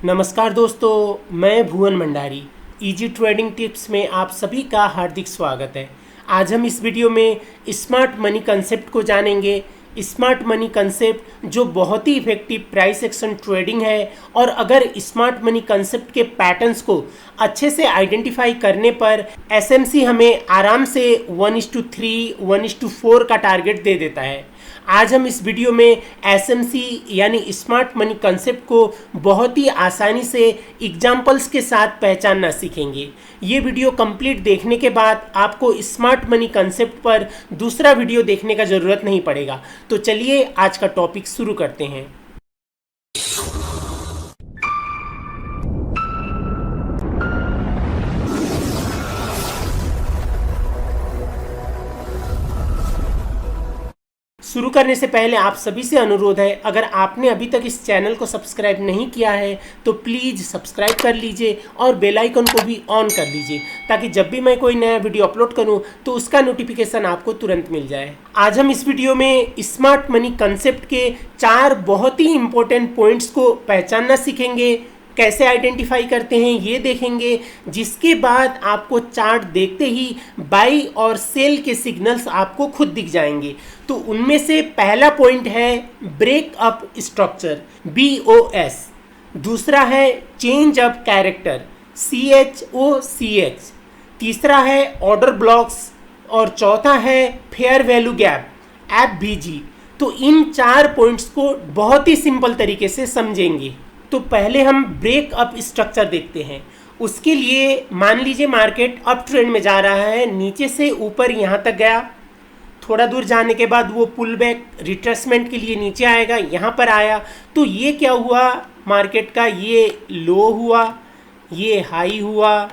नमस्कार दोस्तों, मैं भुवन भंडारी। इजी ट्रेडिंग टिप्स में आप सभी का हार्दिक स्वागत है। आज हम इस वीडियो में स्मार्ट मनी कंसेप्ट को जानेंगे। स्मार्ट मनी कंसेप्ट जो बहुत ही इफेक्टिव प्राइस एक्शन ट्रेडिंग है, और अगर स्मार्ट मनी कंसेप्ट के पैटर्न्स को अच्छे से आइडेंटिफाई करने पर एसएमसी हमें आराम से 1:3, 1:4 का टारगेट दे देता है। आज हम इस वीडियो में एसएमसी यानी स्मार्ट मनी कंसेप्ट को बहुत ही आसानी से एग्जाम्पल्स के साथ पहचानना सीखेंगे। ये वीडियो कंप्लीट देखने के बाद आपको स्मार्ट मनी कंसेप्ट पर दूसरा वीडियो देखने का ज़रूरत नहीं पड़ेगा। तो चलिए आज का टॉपिक शुरू करते हैं। शुरू करने से पहले आप सभी से अनुरोध है, अगर आपने अभी तक इस चैनल को सब्सक्राइब नहीं किया है तो प्लीज़ सब्सक्राइब कर लीजिए और बेल आइकन को भी ऑन कर लीजिए, ताकि जब भी मैं कोई नया वीडियो अपलोड करूं तो उसका नोटिफिकेशन आपको तुरंत मिल जाए। आज हम इस वीडियो में स्मार्ट मनी कंसेप्ट के 4 बहुत ही इंपॉर्टेंट पॉइंट्स को पहचानना सीखेंगे। कैसे आइडेंटिफाई करते हैं ये देखेंगे, जिसके बाद आपको चार्ट देखते ही बाई और सेल के सिग्नल्स आपको खुद दिख जाएंगे। तो उनमें से पहला पॉइंट है ब्रेक अप स्ट्रक्चर, BOS। दूसरा है चेंज अप कैरेक्टर, CHOCH। तीसरा है ऑर्डर ब्लॉक्स और चौथा है फेयर वैल्यू गैप, FVG। तो इन 4 पॉइंट्स को बहुत ही सिंपल तरीके से समझेंगे। तो पहले हम ब्रेक अप स्ट्रक्चर देखते हैं। उसके लिए मान लीजिए मार्केट अप ट्रेंड में जा रहा है, नीचे से ऊपर यहाँ तक गया, थोड़ा दूर जाने के बाद वो पुल बैक रिट्रेसमेंट के लिए नीचे आएगा, यहाँ पर आया। तो ये क्या हुआ, मार्केट का ये लो हुआ, ये हाई हुआ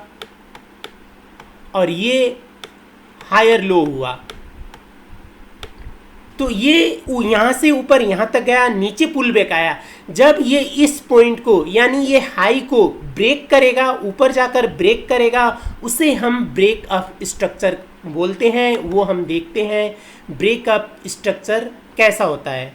और ये हायर लो हुआ। तो ये यहाँ से ऊपर यहाँ तक गया, नीचे पुल बैक आया। जब ये इस पॉइंट को यानी ये हाई को ब्रेक करेगा, ऊपर जाकर ब्रेक करेगा, उसे हम ब्रेक अप स्ट्रक्चर बोलते हैं। वो हम देखते हैं ब्रेक अप स्ट्रक्चर कैसा होता है।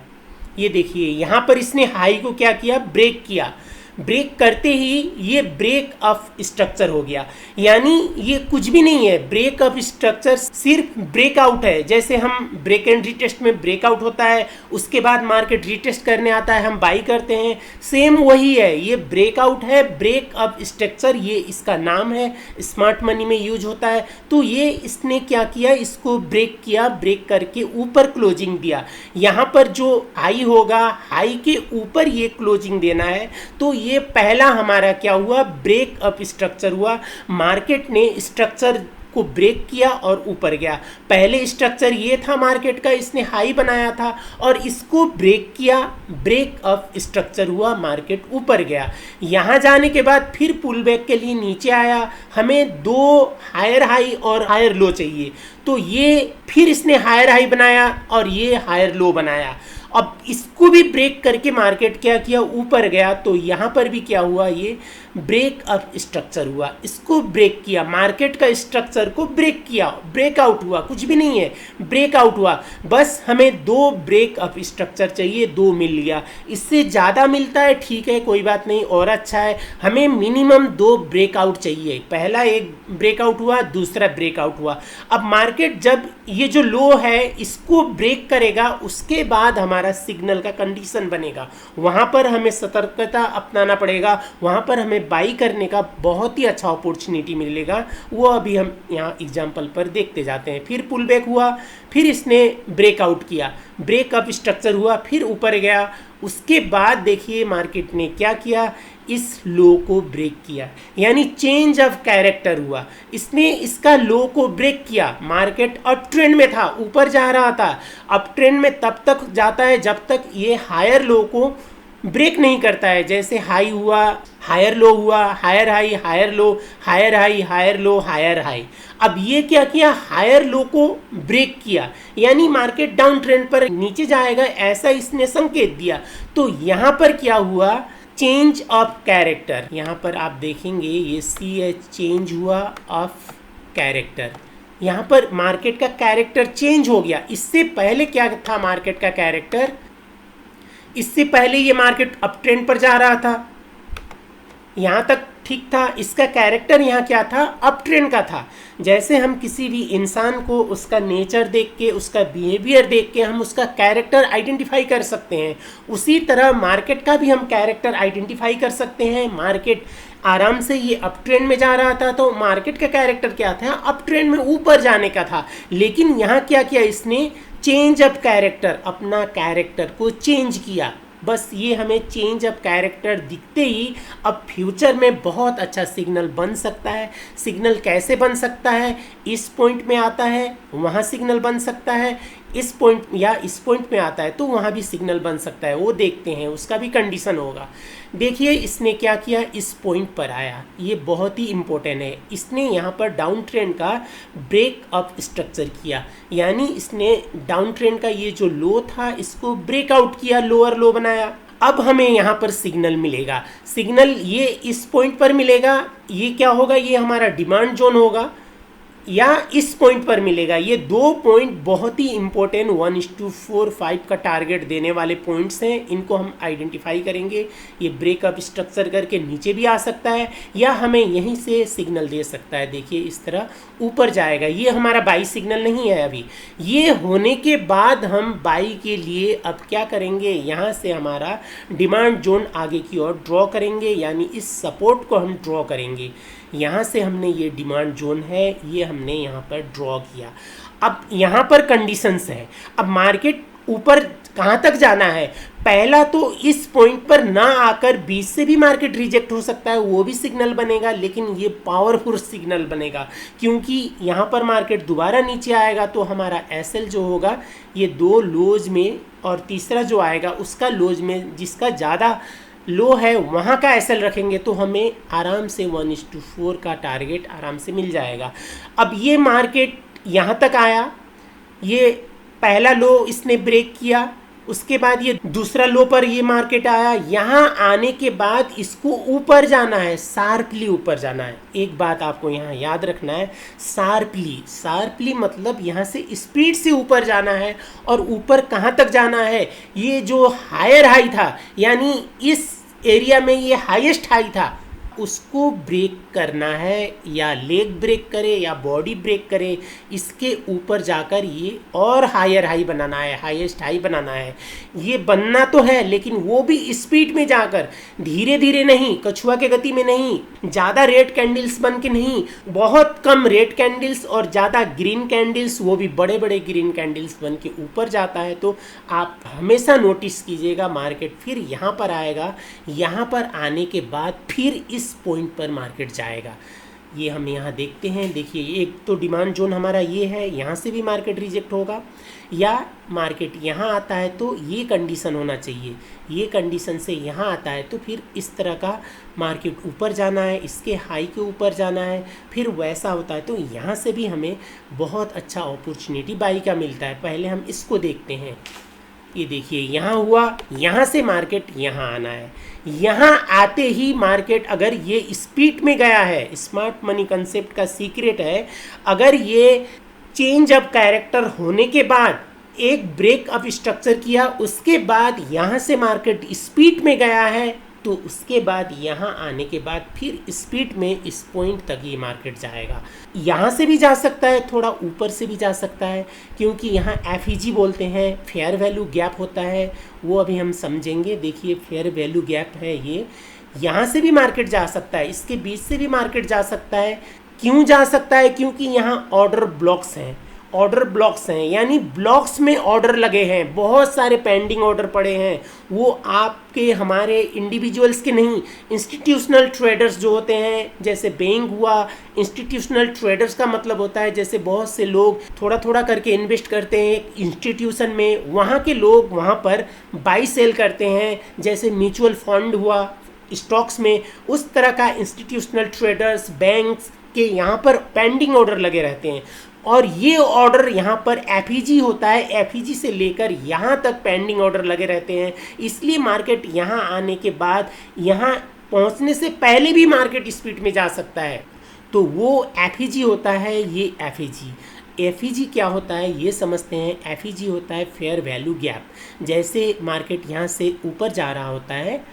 ये देखिए यहाँ पर इसने हाई को क्या किया, ब्रेक किया। ब्रेक करते ही ये ब्रेक अप स्ट्रक्चर हो गया। यानी ये कुछ भी नहीं है, ब्रेक अप स्ट्रक्चर सिर्फ ब्रेकआउट है। जैसे हम ब्रेक एंड रीटेस्ट में ब्रेकआउट होता है, उसके बाद मार्केट रीटेस्ट करने आता है, हम बाई करते हैं, सेम वही है। ये ब्रेकआउट है, ब्रेक अप स्ट्रक्चर ये इसका नाम है, स्मार्ट मनी में यूज होता है। तो ये इसने क्या किया, इसको ब्रेक किया, ब्रेक करके ऊपर क्लोजिंग दिया। यहाँ पर जो हाई होगा, हाई के ऊपर ये क्लोजिंग देना है। तो ये पहला हमारा क्या हुआ, ब्रेक अप स्ट्रक्चर हुआ। मार्केट ने स्ट्रक्चर को ब्रेक किया और ऊपर गया। पहले स्ट्रक्चर ये था मार्केट का, इसने हाई बनाया था और इसको ब्रेक किया, ब्रेक अप स्ट्रक्चर हुआ, मार्केट ऊपर गया। यहाँ जाने के बाद फिर पुल बैक के लिए नीचे आया। हमें 2 हायर हाई और हायर लो चाहिए, तो ये फिर इसने हायर हाई बनाया और ये हायर लो बनाया। अब इसको भी ब्रेक करके मार्केट क्या किया, ऊपर गया। तो यहाँ पर भी क्या हुआ, ये ब्रेक अप स्ट्रक्चर हुआ। इसको ब्रेक किया, मार्केट का स्ट्रक्चर को ब्रेक किया, ब्रेकआउट हुआ, कुछ भी नहीं है, ब्रेकआउट हुआ। बस हमें 2 ब्रेक अप स्ट्रक्चर चाहिए, 2 मिल गया। इससे ज़्यादा मिलता है ठीक है, कोई बात नहीं, और अच्छा है। हमें मिनिमम 2 ब्रेकआउट चाहिए। पहला एक ब्रेकआउट हुआ, दूसरा ब्रेकआउट हुआ। अब मार्केट जब ये जो लो है इसको ब्रेक करेगा, उसके बाद हमारा सिग्नल का कंडीशन बनेगा। वहाँ पर हमें सतर्कता अपनाना पड़ेगा, वहाँ पर हमें बाई करने का बहुत ही अच्छा अपॉर्चुनिटी मिलेगा। वो अभी हम यहाँ एग्जाम्पल पर देखते जाते हैं। फिर पुल बैक हुआ, फिर इसने ब्रेकआउट किया, ब्रेकअप स्ट्रक्चर हुआ, फिर ऊपर गया। उसके बाद देखिए मार्केट ने क्या किया, इस लो को ब्रेक किया, यानी चेंज ऑफ कैरेक्टर हुआ। इसने इसका लो को ब्रेक किया। मार्केट अप ट्रेंड में था, ऊपर जा रहा था। अप ट्रेंड में तब तक जाता है जब तक ये हायर लो को ब्रेक नहीं करता है। जैसे हाई हुआ, हायर लो हुआ, higher high, higher low, higher high, higher low, higher high. अब ये क्या किया, हायर लो को ब्रेक किया, यानी मार्केट डाउन ट्रेंड पर नीचे जाएगा, ऐसा इसने संकेत दिया। तो यहाँ पर क्या हुआ, चेंज ऑफ कैरेक्टर। यहाँ पर आप देखेंगे ये CH चेंज हुआ ऑफ कैरेक्टर। यहाँ पर मार्केट का कैरेक्टर चेंज हो गया। इससे पहले क्या था मार्केट का कैरेक्टर, इससे पहले ये मार्केट अप ट्रेंड पर जा रहा था, यहाँ तक ठीक था, इसका कैरेक्टर यहाँ क्या था, अप ट्रेंड का था। जैसे हम किसी भी इंसान को उसका नेचर देख के, उसका बिहेवियर देख के हम उसका कैरेक्टर आइडेंटिफाई कर सकते हैं, उसी तरह मार्केट का भी हम कैरेक्टर आइडेंटिफाई कर सकते हैं। मार्केट आराम से ये अप ट्रेंड में जा रहा था, तो मार्केट का कैरेक्टर क्या था, अप ट्रेंड में ऊपर जाने का था। लेकिन यहाँ क्या किया इसने, चेंज अप कैरेक्टर, अपना कैरेक्टर को चेंज किया। बस ये हमें चेंज ऑफ कैरेक्टर दिखते ही अब फ्यूचर में बहुत अच्छा सिग्नल बन सकता है। सिग्नल कैसे बन सकता है, इस पॉइंट में आता है वहाँ सिग्नल बन सकता है, इस पॉइंट या इस पॉइंट में आता है तो वहाँ भी सिग्नल बन सकता है, वो देखते हैं, उसका भी कंडीशन होगा। देखिए इसने क्या किया, इस पॉइंट पर आया, ये बहुत ही इम्पोर्टेंट है। इसने यहाँ पर डाउन ट्रेंड का ब्रेक अप स्ट्रक्चर किया, यानी इसने डाउन ट्रेंड का ये जो लो था इसको ब्रेकआउट किया, लोअर लो बनाया। अब हमें यहाँ पर सिग्नल मिलेगा, सिग्नल ये इस पॉइंट पर मिलेगा। ये क्या होगा, ये हमारा डिमांड जोन होगा या इस पॉइंट पर मिलेगा। ये दो पॉइंट बहुत ही इंपॉर्टेंट 1:4-5 का टारगेट देने वाले पॉइंट्स हैं, इनको हम आइडेंटिफाई करेंगे। ये ब्रेकअप स्ट्रक्चर करके नीचे भी आ सकता है या हमें यहीं से सिग्नल दे सकता है। देखिए इस तरह ऊपर जाएगा, ये हमारा बाई सिग्नल नहीं है अभी। ये होने के बाद हम बाई के लिए अब क्या करेंगे, यहाँ से हमारा डिमांड जोन आगे की ओर ड्रॉ करेंगे, यानी इस सपोर्ट को हम ड्रॉ करेंगे। यहाँ से हमने ये डिमांड जोन है, ये हमने यहाँ पर ड्रॉ किया। अब यहाँ पर कंडीशंस है, अब मार्केट ऊपर कहाँ तक जाना है। पहला तो इस पॉइंट पर ना आकर बीच से भी मार्केट रिजेक्ट हो सकता है, वो भी सिग्नल बनेगा, लेकिन ये पावरफुल सिग्नल बनेगा क्योंकि यहाँ पर मार्केट दोबारा नीचे आएगा तो हमारा एसएल जो होगा ये दो लोज में, और तीसरा जो आएगा उसका लोज में, जिसका ज़्यादा लो है वहाँ का एसएल रखेंगे तो हमें आराम से 1:4 का टारगेट आराम से मिल जाएगा। अब ये मार्केट यहाँ तक आया, ये पहला लो इसने ब्रेक किया, उसके बाद ये दूसरा लो पर ये मार्केट आया। यहाँ आने के बाद इसको ऊपर जाना है, शार्पली ऊपर जाना है। एक बात आपको यहाँ याद रखना है, शार्पली मतलब यहाँ से स्पीड से ऊपर जाना है। और ऊपर कहाँ तक जाना है, ये जो हायर हाई था, यानी इस एरिया में ये हाईएस्ट हाई था, उसको ब्रेक करना है, या लेग ब्रेक करे या बॉडी ब्रेक करे, इसके ऊपर जाकर ये और हायर हाई बनाना है, हाईएस्ट हाई बनाना है। ये बनना तो है लेकिन वो भी स्पीड में जाकर, धीरे धीरे नहीं, कछुआ के गति में नहीं, ज़्यादा रेड कैंडल्स बन के नहीं, बहुत कम रेड कैंडल्स और ज़्यादा ग्रीन कैंडल्स, वो भी बड़े बड़े ग्रीन कैंडल्स बन के ऊपर जाता है। तो आप हमेशा नोटिस कीजिएगा, मार्केट फिर यहाँ पर आएगा, यहाँ पर आने के बाद फिर इस पॉइंट पर मार्केट जाएगा। ये हम यहाँ देखते हैं, देखिए एक तो डिमांड जोन हमारा ये है, यहाँ से भी मार्केट रिजेक्ट होगा, या मार्केट यहाँ आता है तो ये कंडीशन होना चाहिए, ये कंडीशन से यहाँ आता है तो फिर इस तरह का मार्केट ऊपर जाना है, इसके हाई के ऊपर जाना है, फिर वैसा होता है तो यहाँ से भी हमें बहुत अच्छा अपॉर्चुनिटी बाई का मिलता है। पहले हम इसको देखते हैं, ये देखिए यहाँ हुआ, यहाँ से मार्केट यहाँ आना है, यहाँ आते ही मार्केट अगर ये स्पीड में गया है, स्मार्ट मनी कंसेप्ट का सीक्रेट है, अगर ये चेंज ऑफ कैरेक्टर होने के बाद एक ब्रेक अप स्ट्रक्चर किया, उसके बाद यहाँ से मार्केट स्पीड में गया है, तो उसके बाद यहाँ आने के बाद फिर स्पीड में इस पॉइंट तक ये मार्केट जाएगा। यहाँ से भी जा सकता है, थोड़ा ऊपर से भी जा सकता है, क्योंकि यहाँ एफईजी बोलते हैं, फेयर वैल्यू गैप होता है, वो अभी हम समझेंगे। देखिए फेयर वैल्यू गैप है ये, यहाँ से भी मार्केट जा सकता है, इसके बीच से भी मार्केट जा सकता है। क्यों जा सकता है, क्योंकि यहाँ ऑर्डर ब्लॉक्स हैं, ऑर्डर ब्लॉक्स हैं, यानी ब्लॉक्स में ऑर्डर लगे हैं, बहुत सारे पेंडिंग ऑर्डर पड़े हैं। वो आपके हमारे इंडिविजुअल्स के नहीं, इंस्टीट्यूशनल ट्रेडर्स जो होते हैं, जैसे बैंक हुआ, इंस्टीट्यूशनल ट्रेडर्स का मतलब होता है जैसे बहुत से लोग थोड़ा थोड़ा करके इन्वेस्ट करते हैं इंस्टीट्यूशन में, वहाँ के लोग वहाँ पर बाई सेल करते हैं, जैसे म्यूचुअल फंड हुआ स्टॉक्स में, उस तरह का इंस्टीट्यूशनल ट्रेडर्स बैंक्स के यहाँ पर पेंडिंग ऑर्डर लगे रहते हैं। और ये ऑर्डर यहाँ पर एफईजी होता है, एफईजी से लेकर यहाँ तक पेंडिंग ऑर्डर लगे रहते हैं। इसलिए मार्केट यहाँ आने के बाद, यहाँ पहुँचने से पहले भी मार्केट स्पीड में जा सकता है, तो वो एफईजी होता है। ये एफईजी क्या होता है ये समझते हैं। एफईजी होता है फेयर वैल्यू गैप। जैसे मार्केट यहाँ से ऊपर जा रहा होता है,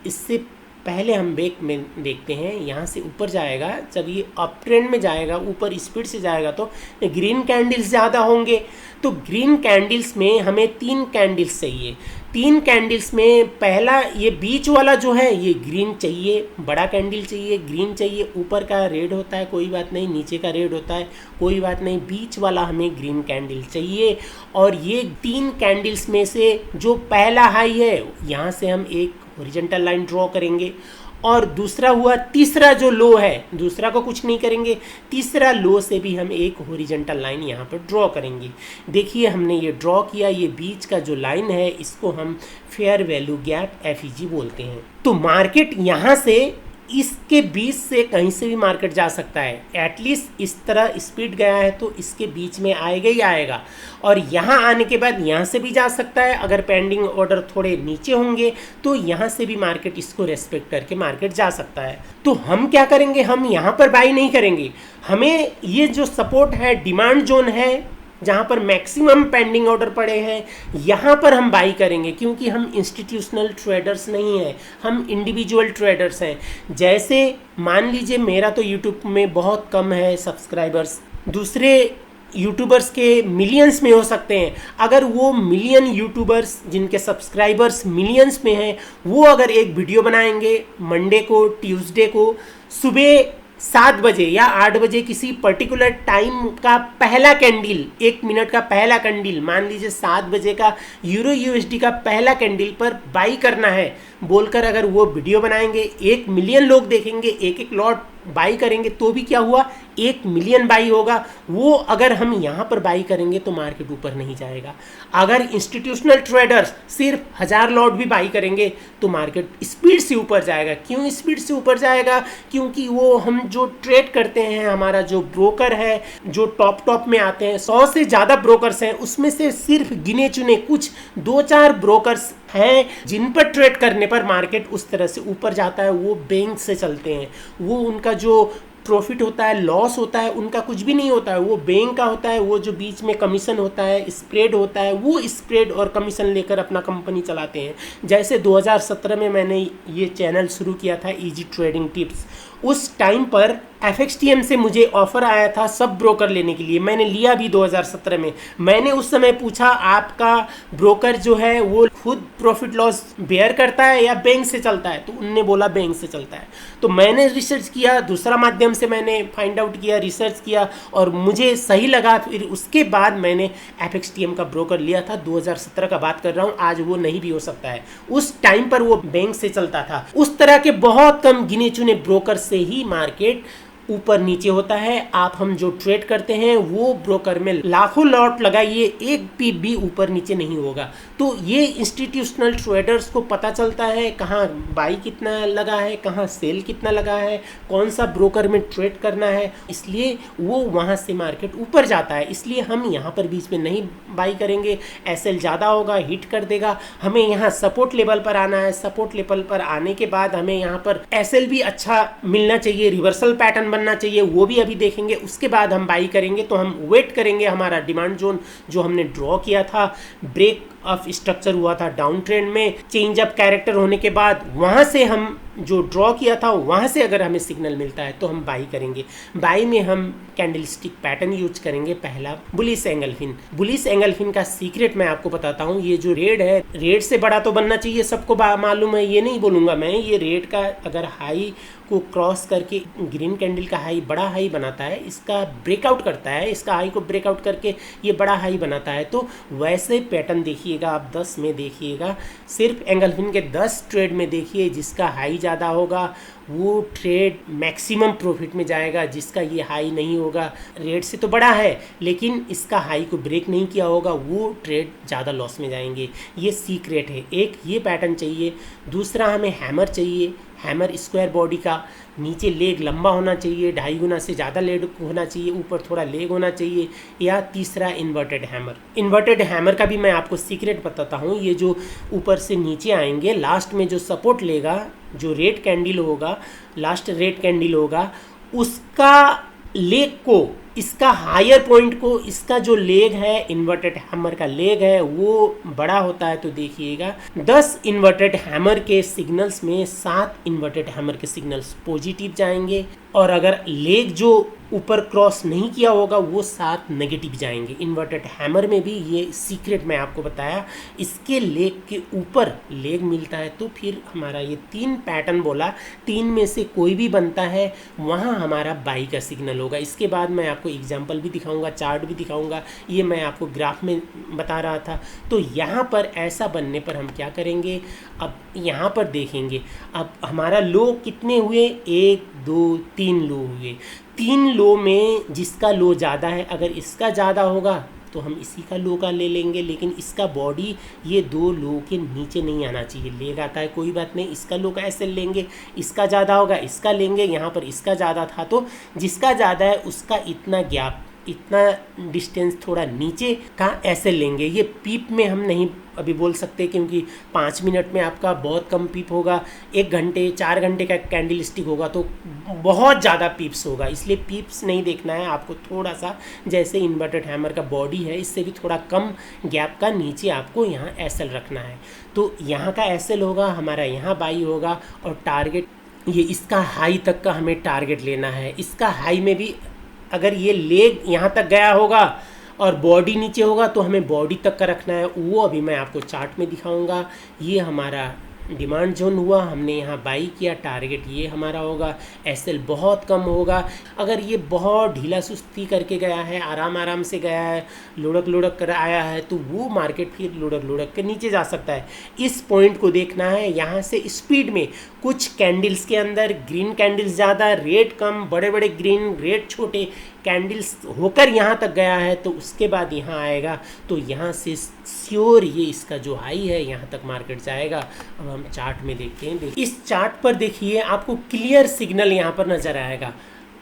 इससे पहले हम बैक में देखते हैं, यहाँ से ऊपर जाएगा, जब ये अप ट्रेंड में जाएगा, ऊपर स्पीड से जाएगा तो ग्रीन कैंडल्स ज़्यादा होंगे। तो ग्रीन कैंडल्स में हमें 3 कैंडल्स चाहिए। 3 कैंडल्स में पहला ये बीच वाला जो है ये ग्रीन चाहिए, बड़ा कैंडल चाहिए, ग्रीन चाहिए। ऊपर का रेड होता है कोई बात नहीं, नीचे का रेड होता है कोई बात नहीं, बीच वाला हमें ग्रीन कैंडल चाहिए। और ये 3 कैंडल्स में से जो पहला हाई है यहाँ से हम एक हॉरिजॉन्टल लाइन ड्रॉ करेंगे, और दूसरा हुआ तीसरा जो लो है, दूसरा को कुछ नहीं करेंगे, तीसरा लो से भी हम एक हॉरिजॉन्टल लाइन यहाँ पर ड्रॉ करेंगे। देखिए हमने ये ड्रॉ किया, ये बीच का जो लाइन है इसको हम फेयर वैल्यू गैप FVG बोलते हैं। तो मार्केट यहाँ से इसके बीच से कहीं से भी मार्केट जा सकता है, एटलीस्ट इस तरह स्पीड गया है तो इसके बीच में आएगा ही आएगा, और यहाँ आने के बाद यहाँ से भी जा सकता है। अगर पेंडिंग ऑर्डर थोड़े नीचे होंगे तो यहाँ से भी मार्केट इसको रेस्पेक्ट करके मार्केट जा सकता है। तो हम क्या करेंगे, हम यहाँ पर बाई नहीं करेंगे, हमें ये जो सपोर्ट है, डिमांड जोन है जहाँ पर मैक्सिमम पेंडिंग ऑर्डर पड़े हैं, यहाँ पर हम बाई करेंगे, क्योंकि हम इंस्टीट्यूशनल ट्रेडर्स नहीं हैं, हम इंडिविजुअल ट्रेडर्स हैं। जैसे मान लीजिए मेरा तो यूट्यूब में बहुत कम है सब्सक्राइबर्स, दूसरे यूट्यूबर्स के मिलियंस में हो सकते हैं। अगर वो मिलियन यूट्यूबर्स जिनके सब्सक्राइबर्स मिलियंस में हैं, वो अगर एक वीडियो बनाएंगे मंडे को, ट्यूसडे को सुबह 7 बजे या 8 बजे किसी पर्टिकुलर टाइम का पहला कैंडल, 1 मिनट का पहला कैंडल, मान लीजिए 7 बजे का यूरो USD का पहला कैंडल पर बाई करना है बोलकर अगर वो वीडियो बनाएंगे, 1 मिलियन लोग देखेंगे, एक एक लॉट बाई करेंगे, तो भी क्या हुआ, 1 मिलियन बाई होगा। वो अगर हम यहाँ पर बाई करेंगे तो मार्केट ऊपर नहीं जाएगा। अगर इंस्टीट्यूशनल ट्रेडर्स सिर्फ 1000 लॉट भी बाई करेंगे तो मार्केट स्पीड से ऊपर जाएगा। क्यों स्पीड से ऊपर जाएगा, क्योंकि वो हम जो ट्रेड करते हैं, हमारा जो ब्रोकर है जो टॉप में आते हैं, 100 से ज़्यादा ब्रोकर्स हैं, उसमें से सिर्फ गिने चुने कुछ 2-4 ब्रोकर्स हैं जिन पर ट्रेड करने पर मार्केट उस तरह से ऊपर जाता है। वो बैंक से चलते हैं, वो उनका जो प्रॉफिट होता है, लॉस होता है, उनका कुछ भी नहीं होता है, वो बैंक का होता है। वो जो बीच में कमीशन होता है, स्प्रेड होता है, वो स्प्रेड और कमीशन लेकर अपना कंपनी चलाते हैं। जैसे 2017 में मैंने ये चैनल शुरू किया था इजी ट्रेडिंग टिप्स, उस टाइम पर FXTM से मुझे ऑफर आया था सब ब्रोकर लेने के लिए, मैंने लिया भी 2017 में। मैंने उस समय पूछा आपका ब्रोकर जो है वो खुद प्रॉफिट लॉस बेयर करता है या बैंक से चलता है, तो उनने बोला बैंक से चलता है। तो मैंने रिसर्च किया, दूसरा माध्यम से मैंने फाइंड आउट किया, रिसर्च किया और मुझे सही लगा। फिर उसके बाद मैंने FXTM का ब्रोकर लिया था, 2017 का बात कर रहा हूँ, आज वो नहीं भी हो सकता है, उस टाइम पर वो बैंक से चलता था। उस तरह के बहुत कम गिने चुने ब्रोकर से ही मार्केट ऊपर नीचे होता है। आप हम जो ट्रेड करते हैं वो ब्रोकर में लाखों लॉट लगाइए, एक पीप भी ऊपर नीचे नहीं होगा। तो ये इंस्टीट्यूशनल ट्रेडर्स को पता चलता है कहाँ बाई कितना लगा है, कहाँ सेल कितना लगा है, कौन सा ब्रोकर में ट्रेड करना है, इसलिए वो वहाँ से मार्केट ऊपर जाता है। इसलिए हम यहाँ पर बीच में नहीं बाई करेंगे, SL ज़्यादा होगा, हिट कर देगा। हमें यहाँ सपोर्ट लेवल पर आना है, सपोर्ट लेवल पर आने के बाद हमें यहाँ पर SL भी अच्छा मिलना चाहिए, रिवर्सल पैटर्न बनना चाहिए, वो भी अभी देखेंगे। उसके बाद हम बाई करेंगे, तो हम वेट करेंगे हमारा डिमांड जोन जो हमने ड्रॉ किया था, ब्रेक ऑफ स्ट्रक्चर हुआ था डाउन ट्रेंड में, चेंज अप कैरेक्टर होने के बाद वहां से हम जो ड्रॉ किया था वहां से अगर हमें सिग्नल मिलता है तो हम बाई करेंगे। बाई में हम कैंडलस्टिक पैटर्न यूज करेंगे, पहला बुलिश एंगलफिन। बुलिश एंगलफिन का सीक्रेट मैं आपको बताता हूँ। ये जो रेड है, रेड से बड़ा तो बनना चाहिए, सबको मालूम है, ये नहीं बोलूंगा मैं। ये रेड का अगर हाई को क्रॉस करके ग्रीन कैंडल का हाई बड़ा हाई बनाता है, इसका ब्रेकआउट करता है, इसका हाई को ब्रेकआउट करके ये बड़ा हाई बनाता है, तो वैसे पैटर्न देखिएगा आप 10 में देखिएगा, सिर्फ एंगलफिन के 10 ट्रेड में देखिए, जिसका हाई ज़्यादा होगा वो ट्रेड मैक्सिमम प्रॉफिट में जाएगा, जिसका ये हाई नहीं होगा, रेट से तो बड़ा है लेकिन इसका हाई को ब्रेक नहीं किया होगा, वो ट्रेड ज़्यादा लॉस में जाएंगे। ये सीक्रेट है। एक ये पैटर्न चाहिए, दूसरा हमें हैमर चाहिए, हैमर स्क्वायर बॉडी का, नीचे लेग लंबा होना चाहिए, 2.5 गुना से ज़्यादा लेग होना चाहिए, ऊपर थोड़ा लेग होना चाहिए, या तीसरा इन्वर्टेड हैमर। इन्वर्टेड हैमर का भी मैं आपको सीक्रेट बताता हूँ। ये जो ऊपर से नीचे आएंगे, लास्ट में जो सपोर्ट लेगा, जो रेड कैंडल होगा, लास्ट रेड कैंडल होगा, उसका लेग को इसका हायर पॉइंट को, इसका जो लेग है, इन्वर्टेड हैमर का लेग है वो बड़ा होता है। तो देखिएगा 10 इन्वर्टेड हैमर के सिग्नल्स में 7 इन्वर्टेड हैमर के सिग्नल्स पॉजिटिव जाएंगे, और अगर लेग जो ऊपर क्रॉस नहीं किया होगा वो 7 नेगेटिव जाएंगे। इन्वर्टेड हैमर में भी ये सीक्रेट मैं आपको बताया, इसके लेग के ऊपर लेग मिलता है तो फिर हमारा ये 3 पैटर्न बोला, 3 में से कोई भी बनता है वहाँ हमारा बाई का सिग्नल होगा। इसके बाद मैं आपको एग्जाम्पल भी दिखाऊंगा, चार्ट भी दिखाऊंगा, ये मैं आपको ग्राफ में बता रहा था। तो यहाँ पर ऐसा बनने पर हम क्या करेंगे, अब यहाँ पर देखेंगे अब हमारा लो कितने हुए, 1 2 3 लो हुए। 3 लो में जिसका लो ज़्यादा है, अगर इसका ज़्यादा होगा तो हम इसी का लो का ले लेंगे, लेकिन इसका बॉडी ये 2 लो के नीचे नहीं आना चाहिए। लेग आता है कोई बात नहीं, इसका लो का ऐसे लेंगे, इसका ज़्यादा होगा इसका लेंगे, यहाँ पर इसका ज़्यादा था तो जिसका ज़्यादा है उसका इतना गैप, इतना डिस्टेंस थोड़ा नीचे का ऐसे लेंगे। ये पीप में हम नहीं अभी बोल सकते क्योंकि 5 मिनट में आपका बहुत कम पीप होगा, 1 घंटे 4 घंटे का कैंडल स्टिक होगा तो बहुत ज़्यादा पीप्स होगा, इसलिए पीप्स नहीं देखना है आपको। थोड़ा सा जैसे इन्वर्टेड हैमर का बॉडी है इससे भी थोड़ा कम गैप का नीचे आपको यहाँ एसएल रखना है। तो यहाँ का एसएल होगा हमारा, यहाँ बाई होगा, और टारगेट ये इसका हाई तक का हमें टारगेट लेना है। इसका हाई में भी अगर ये लेग यहाँ तक गया होगा और बॉडी नीचे होगा तो हमें बॉडी तक का रखना है, वो अभी मैं आपको चार्ट में दिखाऊंगा। ये हमारा डिमांड जोन हुआ, हमने यहाँ बाई किया, टारगेट ये हमारा होगा, एसएल बहुत कम होगा। अगर ये बहुत ढीला सुस्ती करके गया है, आराम आराम से गया है, लुढ़क कर आया है तो वो मार्केट फिर लुढ़क के नीचे जा सकता है। इस पॉइंट को देखना है। यहाँ से स्पीड में कुछ कैंडल्स के अंदर ग्रीन कैंडल्स ज़्यादा, रेड कम, बड़े बड़े ग्रीन, रेड छोटे कैंडल्स होकर यहाँ तक गया है तो उसके बाद यहाँ आएगा तो यहाँ से श्योर ये इसका जो हाई है यहाँ तक मार्केट जाएगा। अब हम चार्ट में देखते हैं। इस चार्ट पर देखिए आपको क्लियर सिग्नल यहाँ पर नज़र आएगा।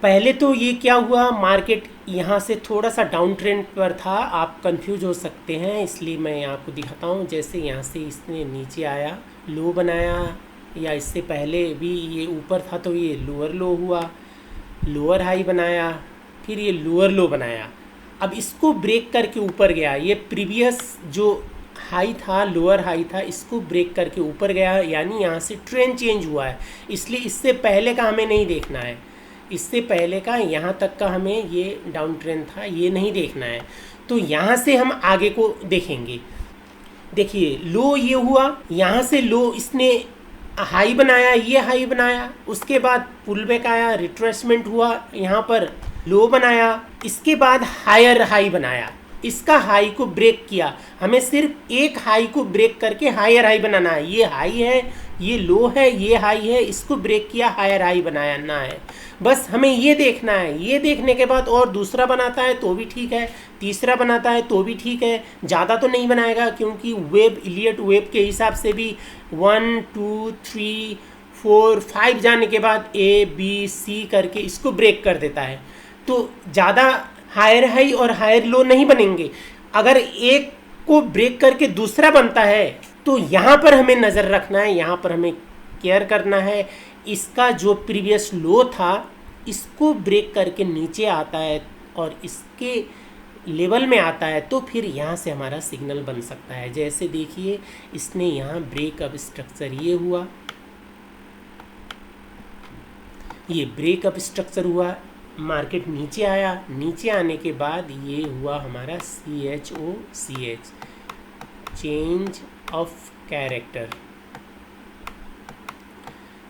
पहले तो ये क्या हुआ, मार्केट यहाँ से थोड़ा सा डाउन ट्रेंड पर था, आप कंफ्यूज हो सकते हैं इसलिए मैं आपको दिखाता हूँ। जैसे यहाँ से इसने नीचे आया, लो बनाया, या इससे पहले भी ये ऊपर था तो ये लोअर लो हुआ, लोअर हाई बनाया, फिर ये लोअर लो बनाया। अब इसको ब्रेक करके ऊपर गया, ये प्रीवियस जो हाई था, लोअर हाई था, इसको ब्रेक करके ऊपर गया, यानी यहाँ से ट्रेंड चेंज हुआ है। इसलिए इससे पहले का हमें नहीं देखना है, इससे पहले का यहाँ तक का हमें ये डाउन ट्रेंड था ये नहीं देखना है। तो यहाँ से हम आगे को देखेंगे। देखिए लो ये हुआ, यहाँ से लो इसने हाई बनाया, ये हाई बनाया, उसके बाद पुल बैक आया, रिट्रेसमेंट हुआ, यहाँ पर लो बनाया, इसके बाद हायर हाई बनाया, इसका हाई को ब्रेक किया। हमें सिर्फ एक हाई को ब्रेक करके हायर हाई बनाना है। ये हाई है, ये लो है, ये हाई है, इसको ब्रेक किया, हायर हाई बनाया ना है। बस हमें ये देखना है। ये देखने के बाद और दूसरा बनाता है तो भी ठीक है, तीसरा बनाता है तो भी ठीक है, ज़्यादा तो नहीं बनाएगा क्योंकि वेब इलियट वेब के हिसाब से भी 1 2 3 4 5 जाने के बाद ए बी सी करके इसको ब्रेक कर देता है। तो ज़्यादा हायर हाई और हायर लो नहीं बनेंगे। अगर एक को ब्रेक करके दूसरा बनता है तो यहाँ पर हमें नज़र रखना है, यहाँ पर हमें केयर करना है। इसका जो प्रीवियस लो था इसको ब्रेक करके नीचे आता है और इसके लेवल में आता है तो फिर यहाँ से हमारा सिग्नल बन सकता है। जैसे देखिए इसने यहाँ ब्रेकअप स्ट्रक्चर ये हुआ, ये ब्रेकअप स्ट्रक्चर हुआ, मार्केट नीचे आया, नीचे आने के बाद ये हुआ हमारा CHOCH, चेंज ऑफ कैरेक्टर,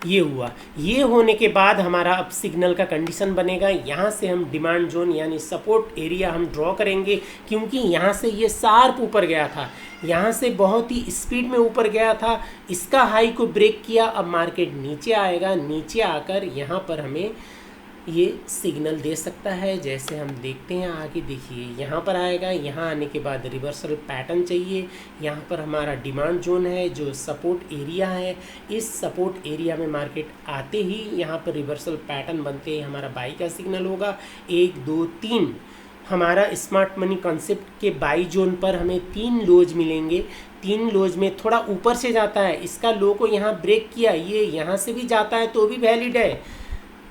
ये हुआ। ये होने के बाद हमारा अब सिग्नल का कंडीशन बनेगा। यहाँ से हम डिमांड जोन यानी सपोर्ट एरिया हम ड्रॉ करेंगे क्योंकि यहाँ से ये शार्प ऊपर गया था, यहाँ से बहुत ही स्पीड में ऊपर गया था, इसका हाई को ब्रेक किया। अब मार्केट नीचे आएगा, नीचे आकर यहाँ पर हमें ये सिग्नल दे सकता है। जैसे हम देखते हैं आगे, देखिए यहाँ पर आएगा, यहाँ आने के बाद रिवर्सल पैटर्न चाहिए। यहाँ पर हमारा डिमांड जोन है जो सपोर्ट एरिया है, इस सपोर्ट एरिया में मार्केट आते ही यहाँ पर रिवर्सल पैटर्न बनते ही हमारा बाई का सिग्नल होगा। 1 2 3 हमारा स्मार्ट मनी कॉन्सेप्ट के बाई जोन पर हमें 3 लोज मिलेंगे। 3 लोज में थोड़ा ऊपर से जाता है, इसका लो को यहाँ ब्रेक किया, ये यहाँ से भी जाता है तो भी वैलिड है।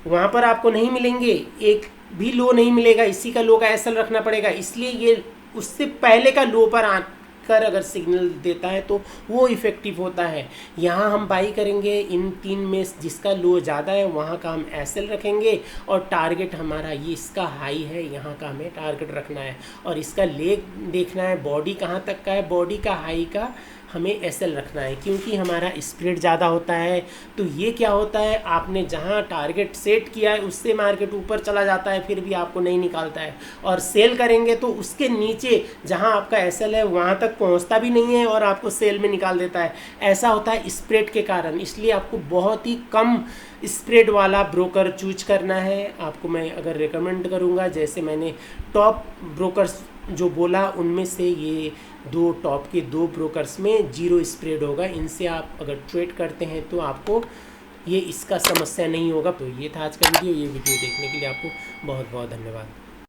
वहाँ पर आपको नहीं मिलेंगे, एक भी लो नहीं मिलेगा, इसी का लो का एसएल रखना पड़ेगा। इसलिए ये उससे पहले का लो पर आकर अगर सिग्नल देता है तो वो इफ़ेक्टिव होता है। यहाँ हम बाई करेंगे इन तीन में जिसका लो ज़्यादा है वहाँ का हम एसएल रखेंगे, और टारगेट हमारा ये इसका हाई है, यहाँ का हमें टारगेट रखना है, और इसका लेग देखना है बॉडी कहाँ तक का है, बॉडी का हाई का हमें एसएल रखना है, क्योंकि हमारा स्प्रेड ज़्यादा होता है। तो ये क्या होता है, आपने जहाँ टारगेट सेट किया है उससे मार्केट ऊपर चला जाता है फिर भी आपको नहीं निकालता है, और सेल करेंगे तो उसके नीचे जहाँ आपका एसएल है वहाँ तक पहुँचता भी नहीं है और आपको सेल में निकाल देता है। ऐसा होता है स्प्रेड के कारण। इसलिए आपको बहुत ही कम स्प्रेड वाला ब्रोकर चूज करना है। आपको मैं अगर रिकमेंड करूँगा, जैसे मैंने टॉप ब्रोकर्स जो बोला उनमें से ये दो टॉप के दो ब्रोकर्स में जीरो स्प्रेड होगा, इनसे आप अगर ट्रेड करते हैं तो आपको ये इसका समस्या नहीं होगा। तो ये था आज का वीडियो। ये वीडियो देखने के लिए आपको बहुत बहुत धन्यवाद।